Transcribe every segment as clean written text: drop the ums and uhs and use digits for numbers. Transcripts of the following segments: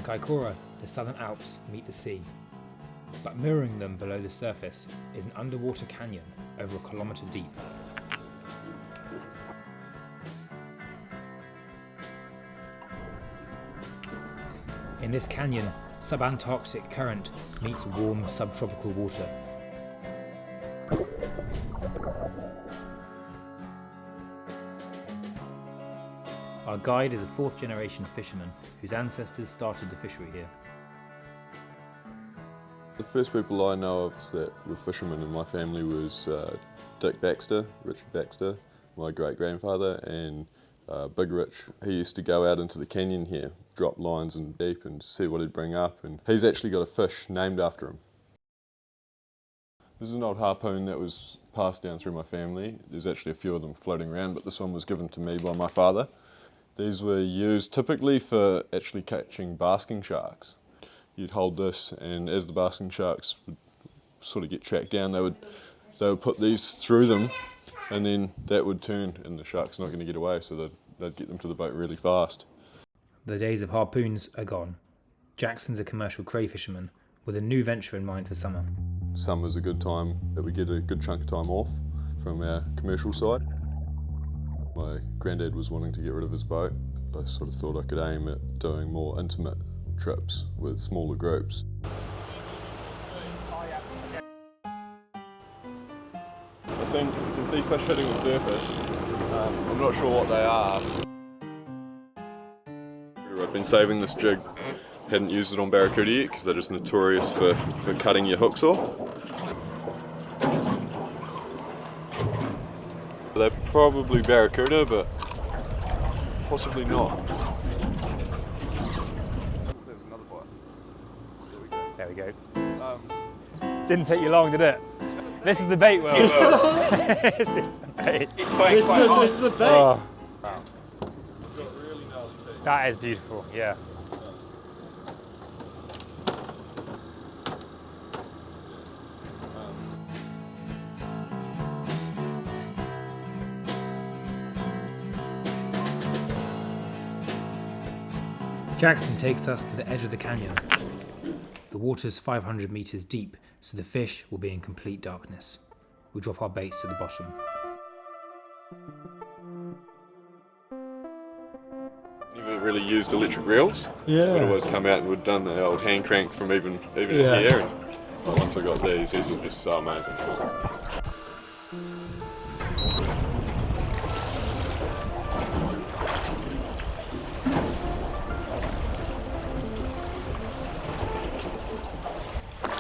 Kaikoura, the Southern Alps meet the sea, but mirroring them below the surface is an underwater canyon over a kilometre deep. In this canyon, subantarctic current meets warm subtropical water. Our guide is a fourth-generation fisherman whose ancestors started the fishery here. The first people I know of that were fishermen in my family was Dick Baxter, Richard Baxter, my great-grandfather, and Big Rich. He used to go out into the canyon here, drop lines in deep and see what he'd bring up, and he's actually got a fish named after him. This is an old harpoon that was passed down through my family. There's actually a few of them floating around, but this one was given to me by my father. These were used typically for actually catching basking sharks. You'd hold this, and as the basking sharks would sort of get tracked down, they would put these through them, and then that would turn, and the shark's not going to get away, so they'd get them to the boat really fast. The days of harpoons are gone. Jackson's a commercial crayfisherman with a new venture in mind for summer. Summer's a good time that we get a good chunk of time off from our commercial side. My granddad was wanting to get rid of his boat. I sort of thought I could aim at doing more intimate trips with smaller groups. You can see fish hitting the surface. I'm not sure what they are. I've been saving this jig. Hadn't used it on barracuda yet because they're just notorious for cutting your hooks off. They're probably barracuda, but possibly not. There's another bite. There we go. Didn't take you long, did it? This is the bait, Will. This is the bait. It's going quite hard. This is the bait. Oh, Got really gnarly teeth. that is beautiful, yeah. Jackson takes us to the edge of the canyon. The water's 500 metres deep, so the fish will be in complete darkness. We drop our baits to the bottom. Never really used electric reels. Yeah. We'd always come out and we'd done the old hand crank from even Yeah. here. And once I got these are just so amazing.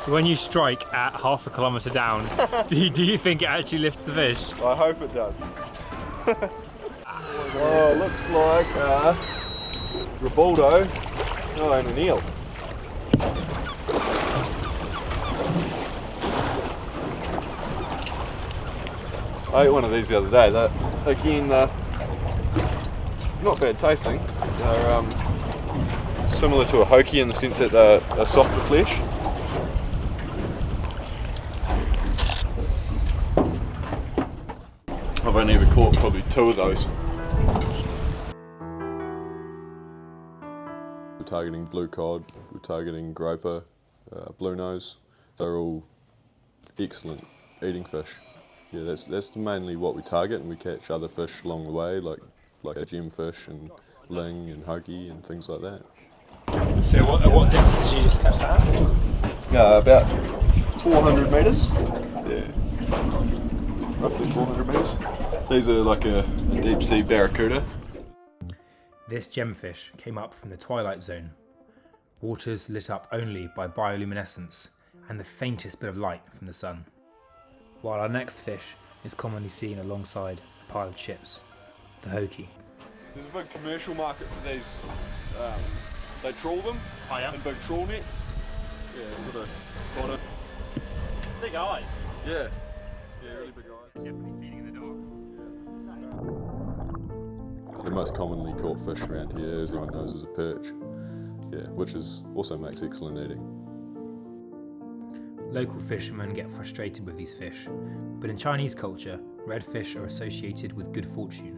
So when you strike at half a kilometre down, do you think it actually lifts the fish? I hope it does. Oh, looks like Ribaldo, and an eel. I ate one of these the other day. That again, not bad tasting. They're similar to a hoki in the sense that they're softer flesh. I've only ever caught probably 2 of those. We're targeting blue cod, we're targeting groper, blue nose. They're all excellent eating fish. Yeah, that's mainly what we target, and we catch other fish along the way, like gemfish and ling and hoki and things like that. So at what depth did you just catch that? About 400 metres. Yeah. Roughly 400 metres. These are like a deep sea barracuda. This gemfish came up from the twilight zone. Waters lit up only by bioluminescence and the faintest bit of light from the sun. While our next fish is commonly seen alongside a pile of chips, the hoki. There's a big commercial market for these. They trawl them in big trawl nets. Yeah, sort of bottom. Big eyes. Yeah, really big eyes. Definitely feeding the dog. The most commonly caught fish around here, as everyone knows, is a perch. Yeah, which also makes excellent eating. Local fishermen get frustrated with these fish, but in Chinese culture, redfish are associated with good fortune.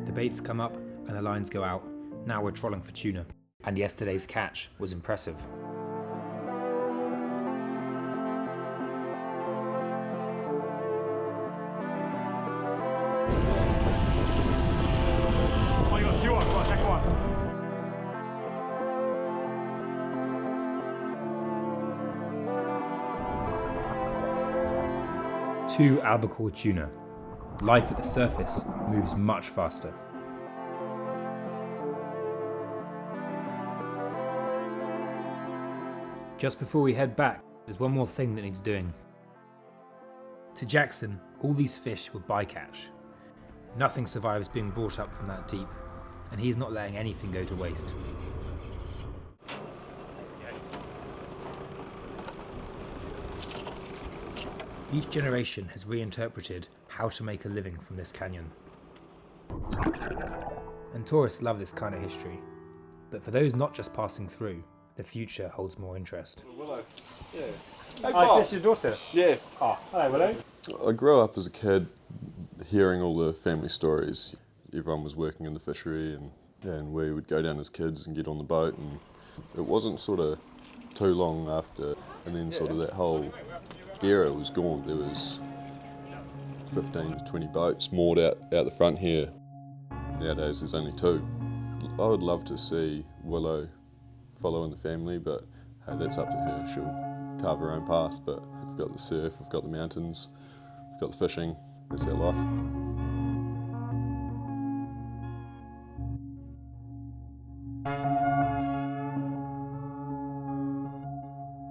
The baits come up and the lines go out. Now we're trolling for tuna. And yesterday's catch was impressive. Oh, you got two on. Come on, take one. Two albacore tuna. Life at the surface moves much faster. Just before we head back, there's one more thing that needs doing. To Jackson, all these fish were bycatch. Nothing survives being brought up from that deep, and he's not letting anything go to waste. Each generation has reinterpreted how to make a living from this canyon. And tourists love this kind of history, but for those not just passing through, the future holds more interest. Willow, yeah. Oh, is this your daughter? Yeah. Oh, hello, Willow. I grew up as a kid hearing all the family stories. Everyone was working in the fishery and we would go down as kids and get on the boat, and it wasn't sort of too long after, and then sort of that whole era was gone. There was 15 to 20 boats moored out the front here. Nowadays there's only 2. I would love to see Willow follow in the family, but hey, that's up to her. She'll carve her own path, but we've got the surf, we've got the mountains, we've got the fishing. That's our life.